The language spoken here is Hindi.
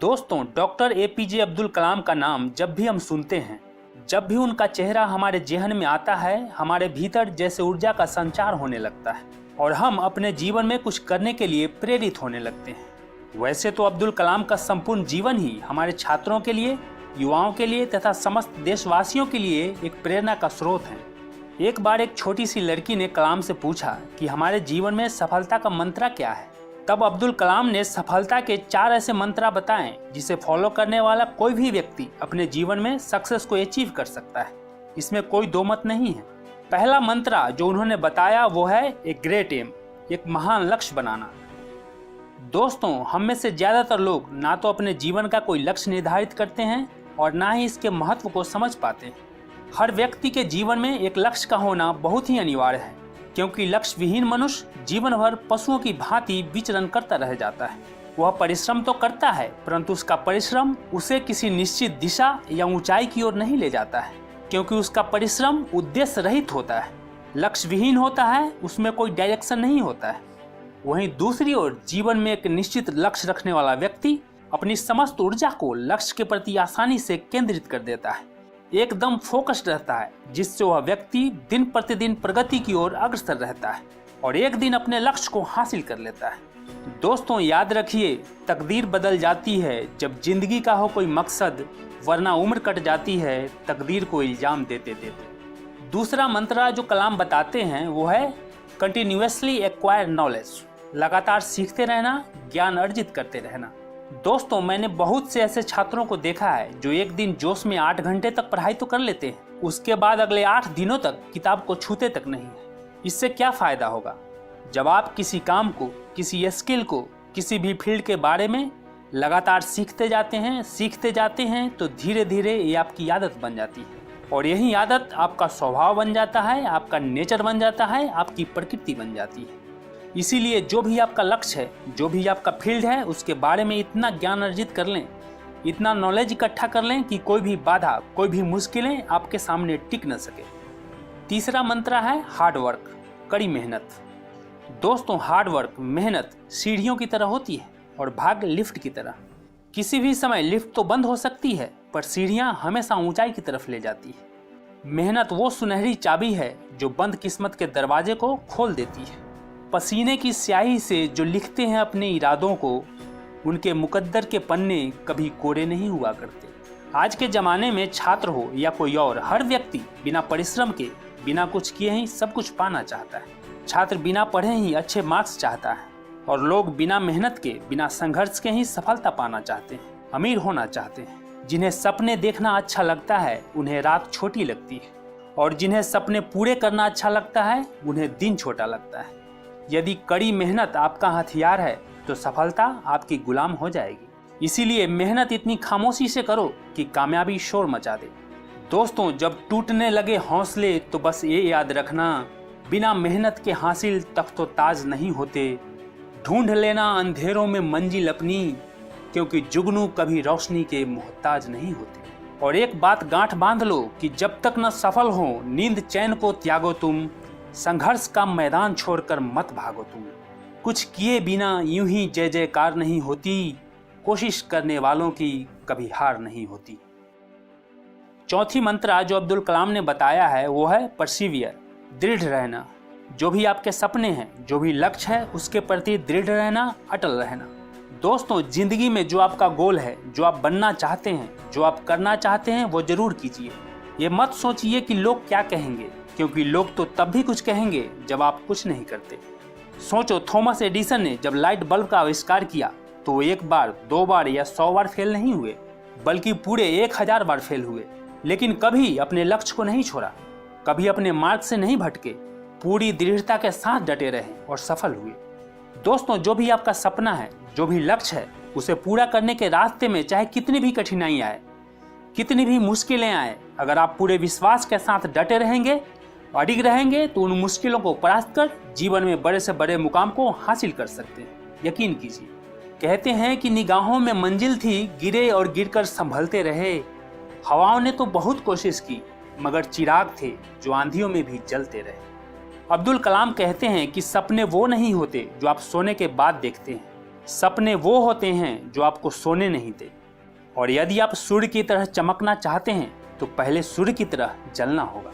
दोस्तों, डॉक्टर एपीजे अब्दुल कलाम का नाम जब भी हम सुनते हैं, जब भी उनका चेहरा हमारे जेहन में आता है, हमारे भीतर जैसे ऊर्जा का संचार होने लगता है और हम अपने जीवन में कुछ करने के लिए प्रेरित होने लगते हैं। वैसे तो अब्दुल कलाम का संपूर्ण जीवन ही हमारे छात्रों के लिए, युवाओं के लिए तथा समस्त देशवासियों के लिए एक प्रेरणा का स्रोत है। एक बार एक छोटी सी लड़की ने कलाम से पूछा कि हमारे जीवन में सफलता का मंत्र क्या है। तब अब्दुल कलाम ने सफलता के 4 ऐसे मंत्र बताएं जिसे फॉलो करने वाला कोई भी व्यक्ति अपने जीवन में सक्सेस को अचीव कर सकता है। इसमें कोई दो मत नहीं है। पहला मंत्र जो उन्होंने बताया वो है एक ग्रेट एम, एक महान लक्ष्य बनाना। दोस्तों, हम में से ज्यादातर लोग ना तो अपने जीवन का कोई लक्ष्य निर्धारित करते हैं और ना ही इसके महत्व को समझ पाते हैं। हर व्यक्ति के जीवन में एक लक्ष्य का होना बहुत ही अनिवार्य है, क्योंकि लक्ष्य विहीन मनुष्य जीवन भर पशुओं की भांति विचरण करता रह जाता है। वह परिश्रम तो करता है, परंतु उसका परिश्रम उसे किसी निश्चित दिशा या ऊंचाई की ओर नहीं ले जाता है, क्योंकि उसका परिश्रम उद्देश्य रहित होता है, लक्ष्य विहीन होता है, उसमें कोई डायरेक्शन नहीं होता है। वहीं दूसरी ओर जीवन में एक निश्चित लक्ष्य रखने वाला व्यक्ति अपनी समस्त ऊर्जा को लक्ष्य के प्रति आसानी से केंद्रित कर देता है, एकदम फोकस्ड रहता है, जिससे वह व्यक्ति दिन प्रतिदिन प्रगति की ओर अग्रसर रहता है और एक दिन अपने लक्ष्य को हासिल कर लेता है। दोस्तों, याद रखिए, तकदीर बदल जाती है जब जिंदगी का हो कोई मकसद, वरना उम्र कट जाती है तकदीर को इल्जाम देते देते। दूसरा मंत्र जो कलाम बताते हैं वो है कंटिन्यूअसली एक्वायर नॉलेज, लगातार सीखते रहना, ज्ञान अर्जित करते रहना। दोस्तों, मैंने बहुत से ऐसे छात्रों को देखा है जो एक दिन जोश में 8 घंटे तक पढ़ाई तो कर लेते हैं, उसके बाद अगले 8 दिनों तक किताब को छूते तक नहीं है। इससे क्या फायदा होगा? जब आप किसी काम को, किसी स्किल को, किसी भी फील्ड के बारे में लगातार सीखते जाते हैं तो धीरे धीरे ये आपकी आदत बन जाती है और यही आदत आपका स्वभाव बन जाता है, आपका नेचर बन जाता है, आपकी प्रकृति बन जाती है। इसीलिए जो भी आपका लक्ष्य है, जो भी आपका फील्ड है, उसके बारे में इतना ज्ञान अर्जित कर लें, इतना नॉलेज इकट्ठा कर लें कि कोई भी बाधा, कोई भी मुश्किलें आपके सामने टिक न सके। तीसरा मंत्र है हार्ड वर्क, कड़ी मेहनत। दोस्तों, हार्ड वर्क, मेहनत सीढ़ियों की तरह होती है और भाग्य लिफ्ट की तरह। किसी भी समय लिफ्ट तो बंद हो सकती है, पर सीढ़ियां हमेशा ऊंचाई की तरफ ले जाती है। मेहनत वो सुनहरी चाबी है जो बंद किस्मत के दरवाजे को खोल देती है। पसीने की स्याही से जो लिखते हैं अपने इरादों को, उनके मुकद्दर के पन्ने कभी कोरे नहीं हुआ करते। आज के ज़माने में छात्र हो या कोई और, हर व्यक्ति बिना परिश्रम के, बिना कुछ किए ही सब कुछ पाना चाहता है। छात्र बिना पढ़े ही अच्छे मार्क्स चाहता है और लोग बिना मेहनत के, बिना संघर्ष के ही सफलता पाना चाहते हैं, अमीर होना चाहते हैं। जिन्हें सपने देखना अच्छा लगता है उन्हें रात छोटी लगती है और जिन्हें सपने पूरे करना अच्छा लगता है उन्हें दिन छोटा लगता है। यदि कड़ी मेहनत आपका हथियार है तो सफलता आपकी गुलाम हो जाएगी। इसीलिए मेहनत इतनी खामोशी से करो कि कामयाबी शोर मचा दे। दोस्तों, जब टूटने लगे हौसले तो बस ये याद रखना, बिना मेहनत के हासिल तख्तो ताज नहीं होते। ढूंढ लेना अंधेरों में मंजिल अपनी, क्योंकि जुगनू कभी रोशनी के मोहताज नहीं होते। और एक बात गांठ बांध लो कि जब तक न सफल हो नींद चैन को त्यागो तुम, संघर्ष का मैदान छोड़कर मत भागो तुम। कुछ किए बिना यूं ही जय जयकार नहीं होती, कोशिश करने वालों की कभी हार नहीं होती। चौथी मंत्र जो अब्दुल कलाम ने बताया है वो है परसिवियर, दृढ़ रहना। जो भी आपके सपने हैं, जो भी लक्ष्य है, उसके प्रति दृढ़ रहना, अटल रहना। दोस्तों, जिंदगी में जो आपका गोल है, जो आप बनना चाहते हैं, जो आप करना चाहते हैं, वो जरूर कीजिए। ये मत सोचिए कि लोग क्या कहेंगे, क्योंकि लोग तो तब भी कुछ कहेंगे जब आप कुछ नहीं करते। सोचो, थॉमस एडिसन ने जब लाइट बल्ब का आविष्कार किया तो वो 1 बार, 2 बार या 100 बार फेल नहीं हुए, बल्कि पूरे 1000 बार फेल हुए, लेकिन कभी अपने लक्ष्य को नहीं छोड़ा, कभी अपने मार्ग से नहीं भटके, पूरी दृढ़ता के साथ डटे रहे और सफल हुए। दोस्तों, जो भी आपका सपना है, जो भी लक्ष्य है, उसे पूरा करने के रास्ते में चाहे कितनी भी कठिनाई आए, कितनी भी मुश्किलें आए, अगर आप पूरे विश्वास के साथ डटे रहेंगे, अडिग रहेंगे, तो उन मुश्किलों को परास्त कर जीवन में बड़े से बड़े मुकाम को हासिल कर सकते हैं। यकीन कीजिए। कहते हैं कि निगाहों में मंजिल थी, गिरे और गिरकर संभलते रहे। हवाओं ने तो बहुत कोशिश की, मगर चिराग थे जो आंधियों में भी जलते रहे। अब्दुल कलाम कहते हैं कि सपने वो नहीं होते जो आप सोने के बाद देखते हैं, सपने वो होते हैं जो आपको सोने नहीं देते, और यदि आप सूर्य की तरह चमकना चाहते हैं तो पहले सूर्य की तरह जलना होगा।